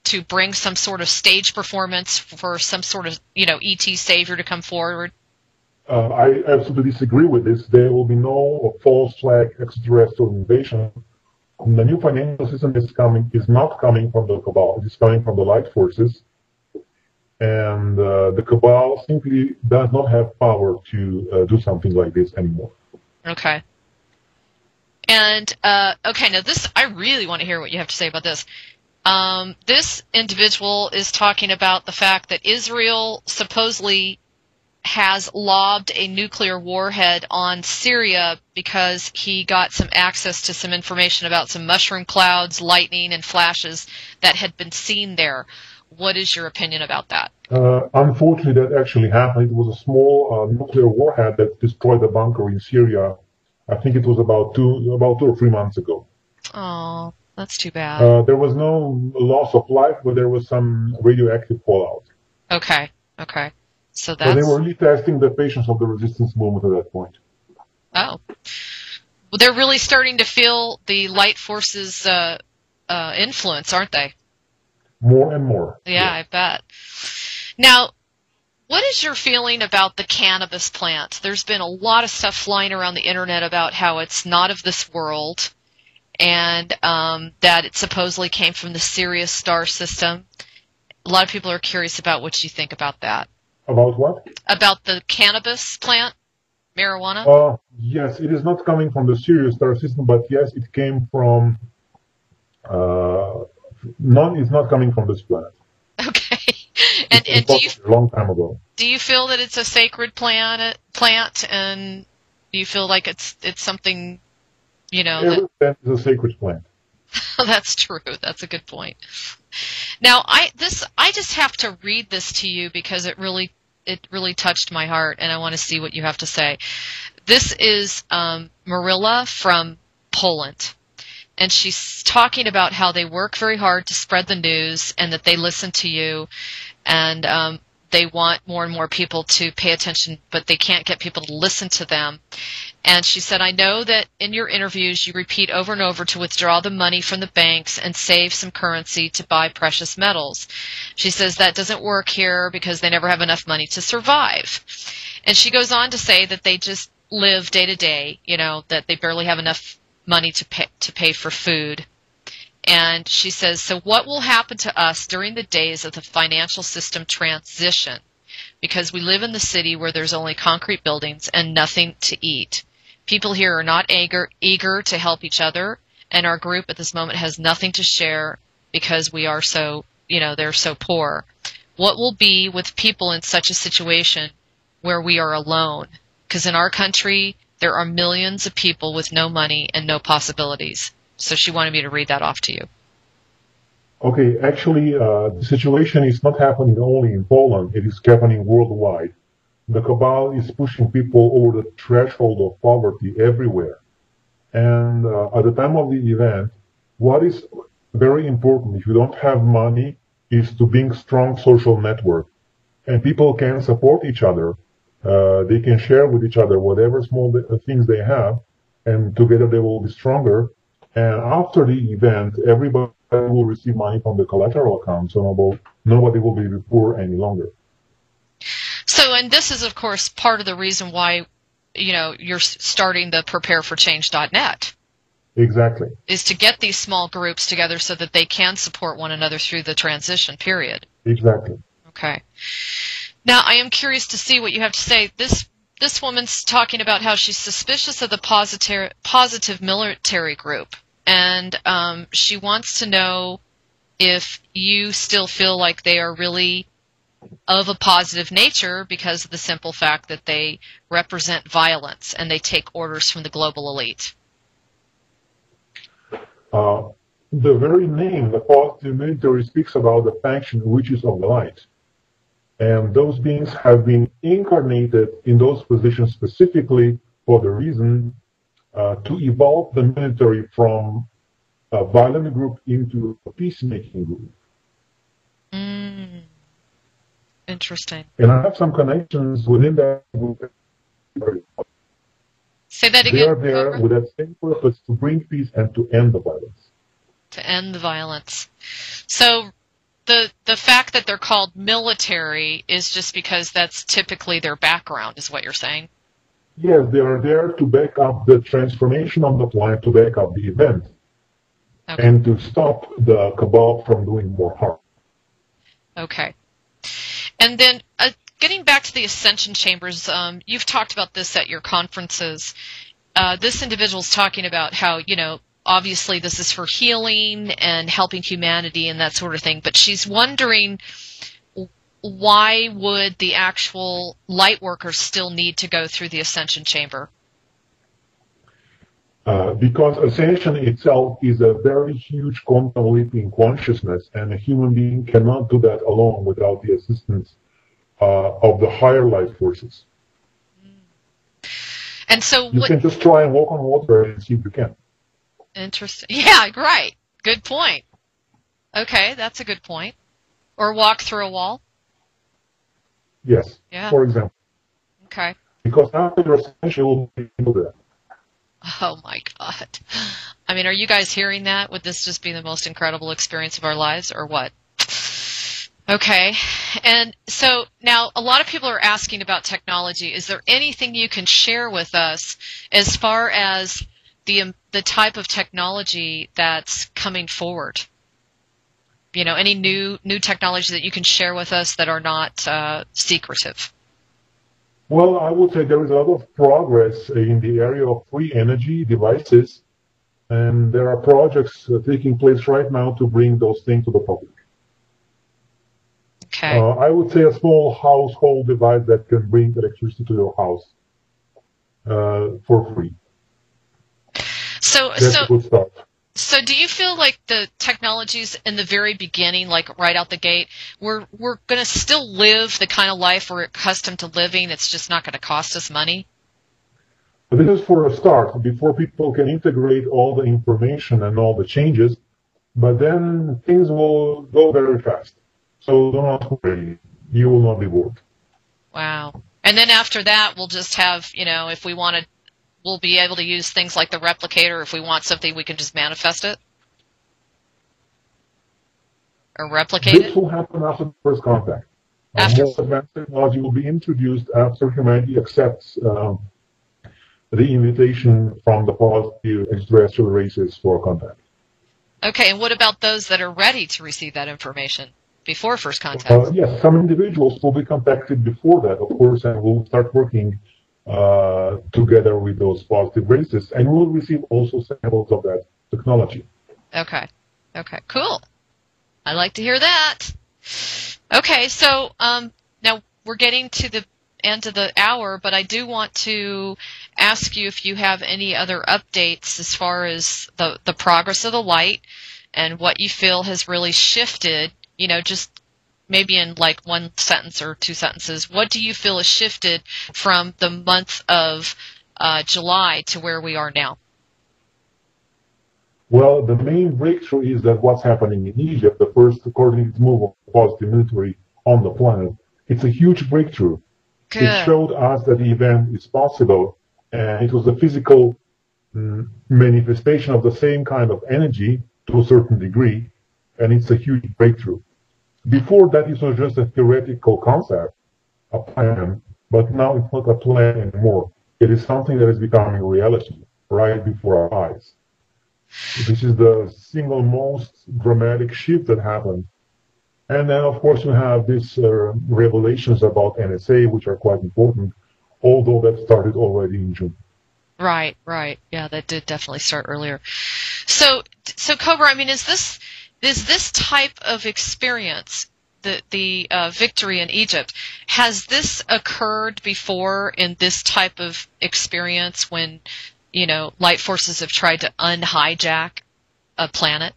to bring some sort of stage performance for some sort of, ET savior to come forward? I absolutely disagree with this. There will be no false flag extraterrestrial invasion. The new financial system is not coming from the Cabal. It is coming from the light forces. And the Cabal simply does not have power to do something like this anymore. Okay. And, now this, I really want to hear what you have to say about this. This individual is talking about the fact that Israel supposedly has lobbed a nuclear warhead on Syria because he got some access to some information about some mushroom clouds, lightning, and flashes that had been seen there. What is your opinion about that? Unfortunately, that actually happened. It was a small nuclear warhead that destroyed a bunker in Syria. I think it was about 2 or 3 months ago. Oh, that's too bad. There was no loss of life, but there was some radioactive fallout. Okay. So that's... So they were really testing the patience of the resistance movement at that point. Oh. Well, they're really starting to feel the light forces influence, aren't they? More and more. Yeah, I bet. Now, what is your feeling about the cannabis plant? There's been a lot of stuff flying around the internet about how it's not of this world and that it supposedly came from the Sirius star system. A lot of people are curious about what you think about that. About what? About the cannabis plant, marijuana? Yes, it is not coming from the Sirius star system, but yes, it came from... it's not coming from this planet. Okay. And do you... A long time ago. Do you feel that it's a sacred plant, and do you feel like it's something, Every plant is a sacred plant. That's true. That's a good point. Now, I just have to read this to you because it really touched my heart, and I want to see what you have to say. This is Marilla from Poland, and she's talking about how they work very hard to spread the news and that they listen to you, and they want more and more people to pay attention, but they can't get people to listen to them. And she said, I know that in your interviews you repeat over and over to withdraw the money from the banks and save some currency to buy precious metals. She says that doesn't work here because they never have enough money to survive. And she goes on to say that they just live day to day, that they barely have enough money to pay for food. And she says, so what will happen to us during the days of the financial system transition? Because we live in the city where there's only concrete buildings and nothing to eat. People here are not eager to help each other, and our group at this moment has nothing to share because we are so, they're so poor. What will be with people in such a situation where we are alone? Because in our country, there are millions of people with no money and no possibilities. So she wanted me to read that off to you. Okay, actually, the situation is not happening only in Poland. It is happening worldwide. The cabal is pushing people over the threshold of poverty everywhere. And at the time of the event, what is very important, if you don't have money, is to build a strong social network. And people can support each other. They can share with each other whatever small things they have, and together they will be stronger. And after the event, everybody will receive money from the collateral account, so nobody will be poor any longer. So, and this is, of course, part of the reason why, you're starting the prepareforchange.net. Exactly. Is to get these small groups together so that they can support one another through the transition period. Exactly. Okay. Now, I am curious to see what you have to say. This woman's talking about how she's suspicious of the positive military group. And she wants to know if you still feel like they are really of a positive nature because of the simple fact that they represent violence and they take orders from the global elite. The very name, the positive military, speaks about the faction witches of the light. And those beings have been incarnated in those positions specifically for the reason to evolve the military from a violent group into a peacemaking group. Interesting. And I have some connections within that group. Say that again. They are there with that same purpose to bring peace and to end the violence. To end the violence. So the fact that they're called military is just because that's typically their background, is what you're saying? Yes, they are there to back up the transformation on the planet, to back up the event, okay. and to stop the cabal from doing more harm. Okay. And then getting back to the ascension chambers, you've talked about this at your conferences. This individual's talking about how, obviously this is for healing and helping humanity and that sort of thing, but she's wondering why would the actual light workers still need to go through the ascension chamber? Because ascension itself is a very huge quantum leap in consciousness, and a human being cannot do that alone without the assistance of the higher life forces. And so you can just try and walk on water and see if you can. Interesting. Yeah, right. Good point. Okay, that's a good point. Or walk through a wall? Yes, yeah. For example. Okay. Because after your ascension, you will be able to do that. Oh, my God. I mean, are you guys hearing that? Would this just be the most incredible experience of our lives, or what? Okay. And so now a lot of people are asking about technology. Is there anything you can share with us as far as the type of technology that's coming forward? Any new technology that you can share with us that are not secretive? Well, I would say there is a lot of progress in the area of free energy devices, and there are projects taking place right now to bring those things to the public. Okay. I would say a small household device that can bring electricity to your house for free. That's a good start. So do you feel like the technologies in the very beginning, like right out the gate, we're going to still live the kind of life we're accustomed to living? It's just not going to cost us money? This is for a start, before people can integrate all the information and all the changes, but then things will go very fast. So do not worry. You will not be bored. Wow. And then after that, we'll just have, if we want to, we'll be able to use things like the replicator. If we want something, we can just manifest it? Or replicate it? This will happen after the first contact. More advanced technology will be introduced after humanity accepts the invitation from the positive extraterrestrial races for contact. Okay, and what about those that are ready to receive that information before first contact? Yes, some individuals will be contacted before that, of course, and we'll start working together with those positive races, and we'll receive also samples of that technology. Okay, cool. I like to hear that. Okay, so now we're getting to the end of the hour, but I do want to ask you if you have any other updates as far as the progress of the light and what you feel has really shifted, just maybe in like one sentence or two sentences. What do you feel has shifted from the month of July to where we are now? Well, the main breakthrough is that what's happening in Egypt, the first coordinated move of positive military on the planet, it's a huge breakthrough. Good. It showed us that the event is possible, and it was a physical manifestation of the same kind of energy to a certain degree, and it's a huge breakthrough. Before that, it was just a theoretical concept, a plan, but now it's not a plan anymore. It is something that is becoming reality right before our eyes. This is the single most dramatic shift that happened. And then, of course, you have these revelations about NSA, which are quite important, although that started already in June. Right. Yeah, that did definitely start earlier. So Cobra, I mean, is this type of experience, the victory in Egypt, has this occurred before in this type of experience when, light forces have tried to unhijack a planet?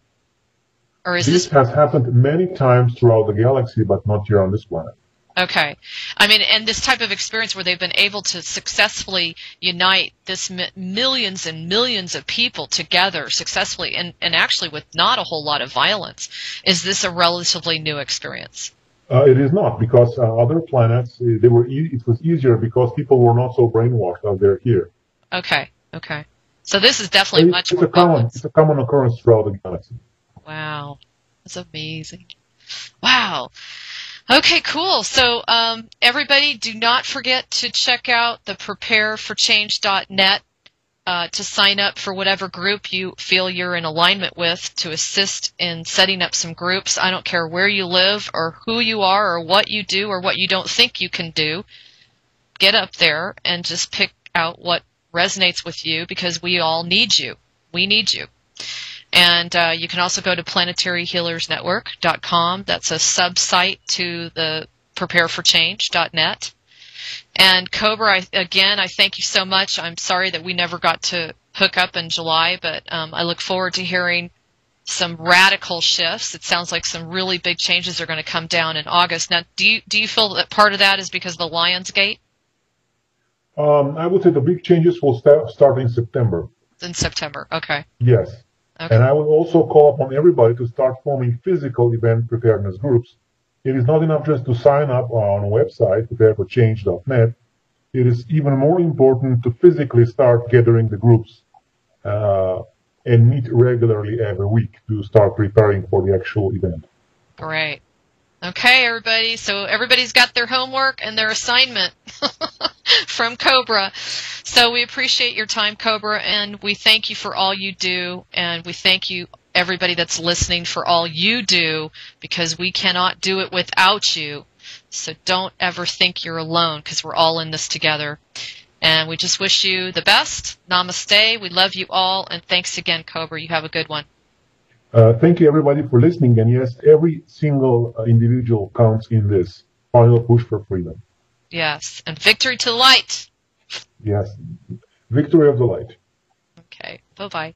Or is this has happened many times throughout the galaxy, but not here on this planet. Okay. I mean, and this type of experience where they've been able to successfully unite this millions and millions of people together successfully and actually with not a whole lot of violence, is this a relatively new experience? It is not, because other planets, it was easier because people were not so brainwashed as they're here. Okay. So this is definitely much more It's a common occurrence throughout the galaxy. Wow. That's amazing. Wow. Okay, cool. So everybody, do not forget to check out the prepareforchange.net to sign up for whatever group you feel you're in alignment with to assist in setting up some groups. I don't care where you live or who you are or what you do or what you don't think you can do. Get up there and just pick out what resonates with you, because we all need you. We need you. And you can also go to planetaryhealersnetwork.com. That's a sub-site to the prepareforchange.net. And Cobra, I thank you so much. I'm sorry that we never got to hook up in July, but I look forward to hearing some radical shifts. It sounds like some really big changes are going to come down in August. Now, do you feel that part of that is because of the Lions Gate? I would say the big changes will start in September. In September, okay. Yes. Okay. And I will also call upon everybody to start forming physical event preparedness groups. It is not enough just to sign up on a website, prepareforchange.net. It is even more important to physically start gathering the groups and meet regularly every week to start preparing for the actual event. Great. Okay, everybody. So everybody's got their homework and their assignment from Cobra. So we appreciate your time, Cobra, and we thank you for all you do, and we thank you, everybody that's listening, for all you do, because we cannot do it without you. So don't ever think you're alone, because we're all in this together. And we just wish you the best. Namaste. We love you all, and thanks again, Cobra. You have a good one. Thank you, everybody, for listening. And yes, every single individual counts in this final push for freedom. Yes, and victory to the light. Yes, victory of the light. Okay, bye-bye.